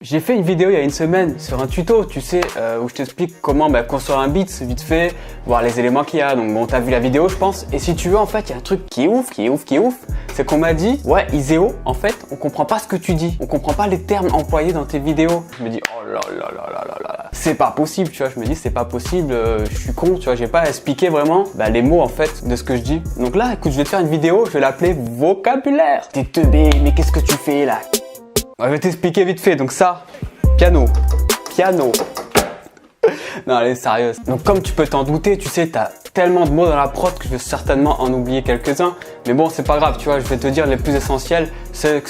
J'ai fait une vidéo il y a une semaine sur un tuto, tu sais, où je t'explique comment construire un beat vite fait, voir les éléments qu'il y a. Donc bon, t'as vu la vidéo, je pense. Et si tu veux, en fait, il y a un truc qui est ouf, c'est qu'on m'a dit, ouais, Iséo, en fait, on comprend pas ce que tu dis, on comprend pas les termes employés dans tes vidéos. Je me dis, oh là là là là là là, c'est pas possible, tu vois. Je me dis, c'est pas possible, je suis con, tu vois. J'ai pas expliqué vraiment les mots en fait de ce que je dis. Donc là, écoute, je vais te faire une vidéo, je vais l'appeler vocabulaire. T'es teubé, mais qu'est-ce que tu fais là? Je vais t'expliquer vite fait. Donc ça, piano. Non, allez, sérieuse. Donc comme tu peux t'en douter, tu sais, t'as tellement de mots dans la prod que je vais certainement en oublier quelques-uns. Mais bon, c'est pas grave, tu vois, je vais te dire les plus essentiels. Ceux que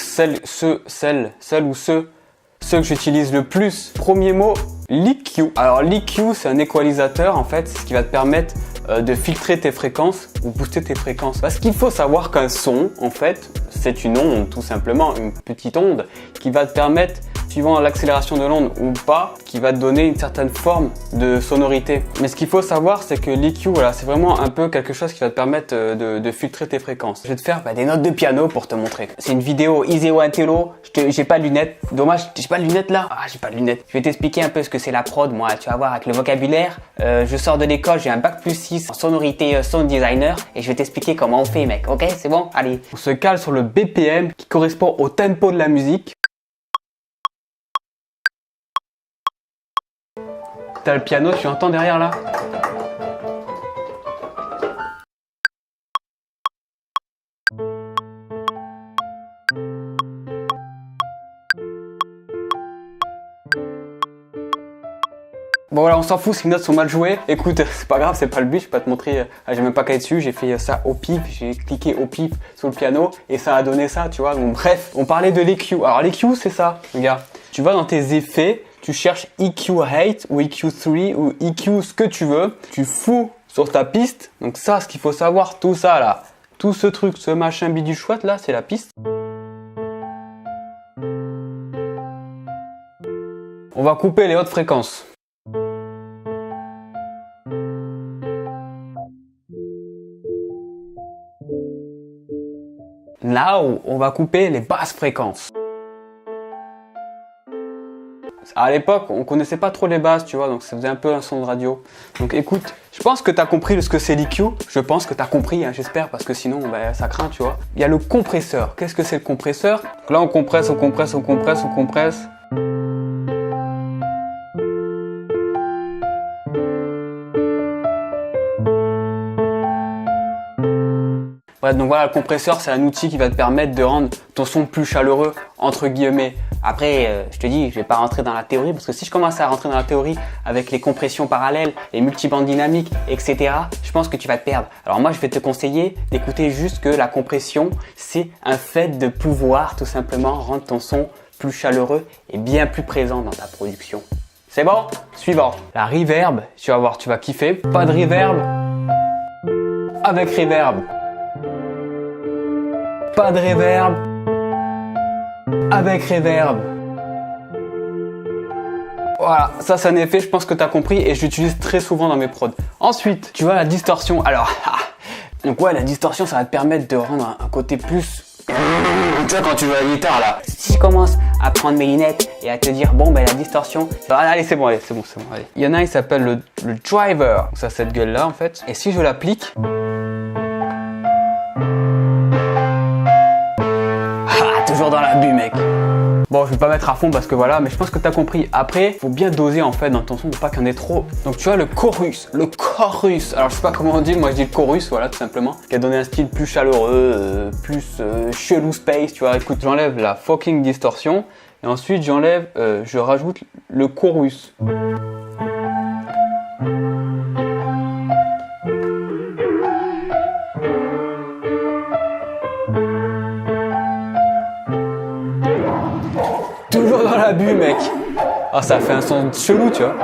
j'utilise le plus. Premier mot, l'EQ. Alors l'EQ, c'est un équalisateur en fait, c'est ce qui va te permettre de filtrer tes fréquences ou booster tes fréquences. Parce qu'il faut savoir qu'un son, en fait, c'est une onde, tout simplement, une petite onde qui va te permettre, suivant l'accélération de l'onde ou pas, qui va te donner une certaine forme de sonorité. Mais ce qu'il faut savoir, c'est que l'EQ, voilà, c'est vraiment un peu quelque chose qui va te permettre de filtrer tes fréquences. Je vais te faire des notes de piano pour te montrer. C'est une vidéo Iséo Intello, j'ai pas de lunettes. Dommage, j'ai pas de lunettes là. Ah, j'ai pas de lunettes. Je vais t'expliquer un peu ce que c'est la prod, moi, tu vas voir avec le vocabulaire. Je sors de l'école, j'ai un bac+6 en sonorité sound designer et je vais t'expliquer comment on fait, mec. Ok, c'est bon? Allez. On se cale sur le BPM qui correspond au tempo de la musique. T'as le piano, tu entends derrière là? Bon voilà, on s'en fout si les notes sont mal jouées. Écoute, c'est pas grave, c'est pas le but, je vais pas te montrer. J'ai même pas calé dessus, j'ai fait ça au pif, j'ai cliqué au pif sur le piano et ça a donné ça, tu vois. Donc bref, on parlait de l'EQ. Alors l'EQ, c'est ça, regarde. Tu vas dans tes effets, tu cherches EQ8 ou EQ3 ou EQ ce que tu veux. Tu fous sur ta piste. Donc ça, ce qu'il faut savoir, tout ça là, tout ce truc, ce machin bidule chouette là, c'est la piste. On va couper les hautes fréquences. Là où on va couper les basses fréquences. À l'époque, on connaissait pas trop les basses, tu vois, donc ça faisait un peu un son de radio. Donc écoute, je pense que tu as compris ce que c'est l'EQ. Je pense que tu as compris, hein, j'espère, parce que sinon, ça craint, tu vois. Il y a le compresseur. Qu'est-ce que c'est le compresseur? Donc là, on compresse. Ouais, donc voilà, le compresseur, c'est un outil qui va te permettre de rendre ton son plus chaleureux, entre guillemets. Après, je te dis, je vais pas rentrer dans la théorie, parce que si je commence à rentrer dans la théorie avec les compressions parallèles, les multibandes dynamiques, etc., je pense que tu vas te perdre. Alors moi, je vais te conseiller d'écouter juste que la compression, c'est un fait de pouvoir tout simplement rendre ton son plus chaleureux et bien plus présent dans ta production. C'est bon? Suivant. La reverb, tu vas voir, tu vas kiffer. Pas de reverb, avec reverb. Pas de reverb, avec reverb. Voilà, ça c'est un effet, je pense que tu as compris et j'utilise très souvent dans mes prods. Ensuite, tu vois la distorsion. Alors, donc ouais, la distorsion, ça va te permettre de rendre un côté plus... Tu vois quand tu joues à la guitare là. Si je commence à prendre mes lunettes et à te dire bon la distorsion, allez c'est bon, allez. Il y en a, il s'appelle le driver. Donc ça cette gueule là en fait. Et si je l'applique... Toujours dans l'abus, mec. Bon, je vais pas mettre à fond parce que voilà, mais je pense que tu as compris. Après, faut bien doser en fait dans ton son pour pas qu'il y en ait trop. Donc tu vois le chorus. Alors je sais pas comment on dit, moi je dis le chorus, voilà tout simplement. Qui a donné un style plus chaleureux, plus chelou space, tu vois. Écoute, j'enlève la fucking distorsion et ensuite je rajoute le chorus. Toujours dans l'abus, mec. Ah, ça fait un son chelou, tu vois.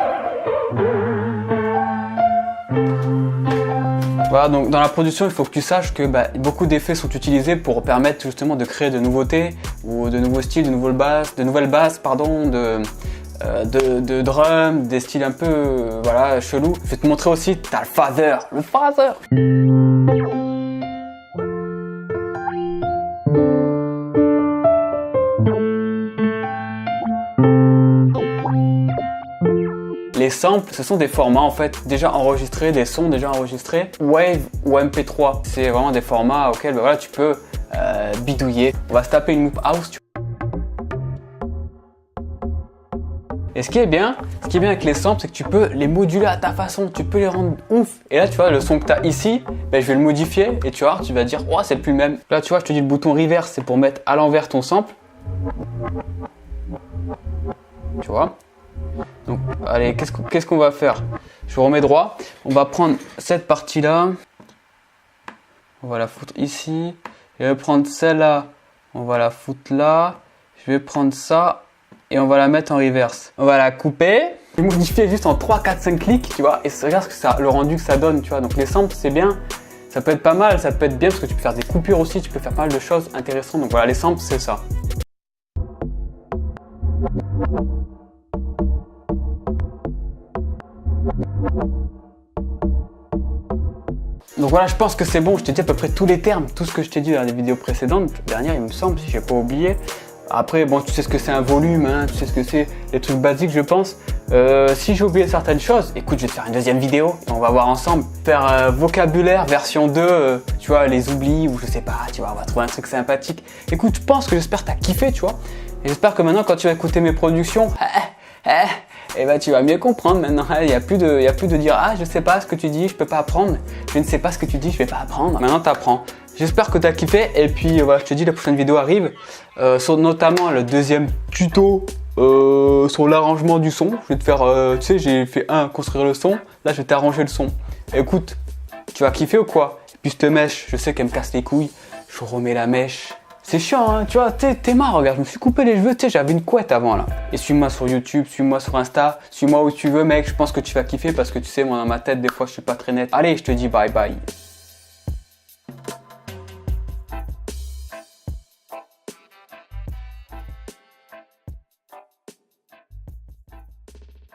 Voilà, donc dans la production, il faut que tu saches que beaucoup d'effets sont utilisés pour permettre justement de créer de nouveautés ou de nouveaux styles, de nouvelles basses, de drums, des styles un peu chelous. Je vais te montrer aussi, t'as le phaser. Les samples, ce sont des formats en fait déjà enregistrés, des sons déjà enregistrés, Wave ou MP3. C'est vraiment des formats auxquels voilà, tu peux bidouiller. On va se taper une loop house. Et ce qui est bien avec les samples, c'est que tu peux les moduler à ta façon, tu peux les rendre ouf. Et là, tu vois, le son que tu as ici, ben, je vais le modifier et tu vois, tu vas dire, oh, c'est plus le même. Là, tu vois, je te dis le bouton reverse, c'est pour mettre à l'envers ton sample. Tu vois. Donc, allez, qu'est-ce qu'on va faire? Je remets droit. On va prendre cette partie-là. On va la foutre ici. Je vais prendre celle-là. On va la foutre là. Je vais prendre ça. Et on va la mettre en reverse. On va la couper. Je vais modifier juste en 3, 4, 5 clics, tu vois. Et regarde le rendu que ça donne, tu vois. Donc les samples, c'est bien. Ça peut être pas mal, ça peut être bien parce que tu peux faire des coupures aussi. Tu peux faire pas mal de choses intéressantes. Donc voilà, les samples, c'est ça. Donc voilà, je pense que c'est bon. Je t'ai dit à peu près tous les termes, tout ce que je t'ai dit dans les vidéos précédentes. Dernière, il me semble, si j'ai pas oublié. Après, bon, tu sais ce que c'est un volume, hein, tu sais ce que c'est, les trucs basiques, je pense. Si j'ai oublié certaines choses, écoute, je vais te faire une deuxième vidéo et on va voir ensemble. Faire vocabulaire version 2, tu vois, les oublis ou je sais pas, tu vois, on va trouver un truc sympathique. Écoute, je pense que j'espère que t'as kiffé, tu vois. Et j'espère que maintenant, quand tu vas écouter mes productions, et ben tu vas mieux comprendre maintenant. Il n'y a plus de dire ah je sais pas ce que tu dis, je peux pas apprendre. Je ne sais pas ce que tu dis, je vais pas apprendre. Maintenant tu apprends. J'espère que tu as kiffé et puis voilà, je te dis la prochaine vidéo arrive sur notamment le deuxième tuto sur l'arrangement du son. Je vais te faire, tu sais, j'ai fait construire le son. Là je vais t'arranger le son. Écoute, tu vas kiffer ou quoi? Et puis cette mèche, je sais qu'elle me casse les couilles. Je remets la mèche. C'est chiant, hein, tu vois, t'es marre, regarde, je me suis coupé les cheveux, tu sais, j'avais une couette avant là. Et suis-moi sur YouTube, suis-moi sur Insta, suis-moi où tu veux, mec, je pense que tu vas kiffer parce que tu sais, moi dans ma tête, des fois, je suis pas très net. Allez, je te dis bye bye.